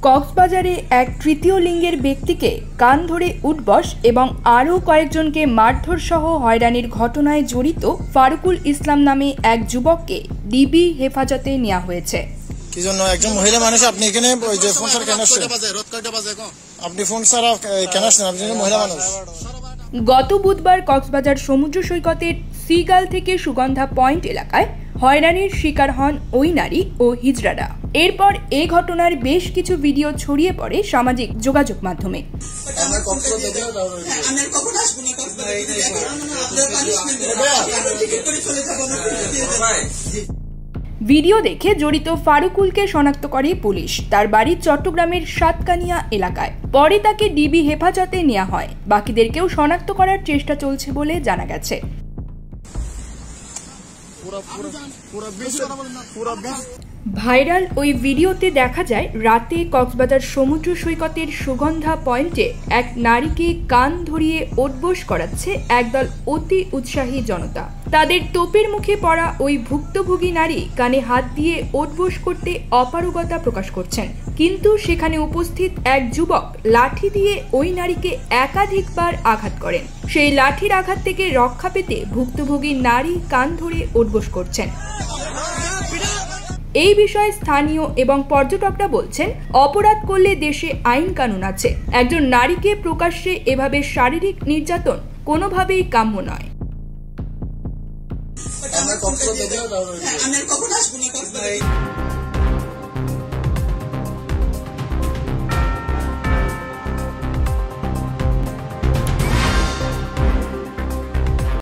কক্সবাজারে এক তৃতীয় লিঙ্গের ব্যক্তিকে কান ধরে উঠবস এবং আরও কয়েকজনকে মারধর সহ হয়রানির ঘটনায় জড়িত ফারুকুল ইসলাম নামে এক যুবককে ডিবি হেফাজতে নেওয়া হয়েছে। কি জন্য একজন মহিলা মানুষ আপনি এখানে ওই যে ফোন স্যার কেন আসছেন? আপনি ফোন স্যার কেন আসছেন? আপনি মহিলা মানুষ। গত বুধবার কক্সবাজার সমুদ্র সৈকতের সিগাল থেকে সুগন্ধা পয়েন্ট এলাকায় হয়রানির শিকার হন ওই নারী ও হিজড়ারা। এরপর এই ঘটনার বেশ কিছু ভিডিও ছড়িয়ে পড়ে সামাজিক যোগাযোগ মাধ্যমে। ভিডিও দেখে জড়িত ফারুকুলকে শনাক্ত করে পুলিশ। তার বাড়ি চট্টগ্রামের সাতকানিয়া এলাকায়। পরে তাকে ডিবি হেফাজতে নেওয়া হয়। বাকিদেরকেও শনাক্ত করার চেষ্টা চলছে বলে জানা গেছে। ভাইরাল ওই ভিডিওতে দেখা যায় রাতে কক্সবাজার সমুদ্র সৈকতের সুগন্ধা পয়েন্টে এক নারীকে কান ধরিয়ে ওঠবোস করাচ্ছে একদল অতি উৎসাহী জনতা। তাদের তোপের মুখে পড়া ওই ভুক্তভোগী নারী কানে হাত দিয়ে ওঠবোস করতে অপারগতা প্রকাশ করছেন, কিন্তু সেখানে উপস্থিত এক যুবক লাঠি দিয়ে ওই নারীকে একাধিকবার আঘাত করেন। সেই লাঠির আঘাত থেকে রক্ষা পেতে ভুক্তভোগী নারী কান ধরে ওঠবোস করছেন। এই বিষয়ে স্থানীয় এবং পর্যটকরা বলছেন, অপরাধ করলে দেশে আইন কানুন আছে। একজন নারীকে প্রকাশ্যে এভাবে শারীরিক নির্যাতন কোনোভাবেই কাম্য নয়।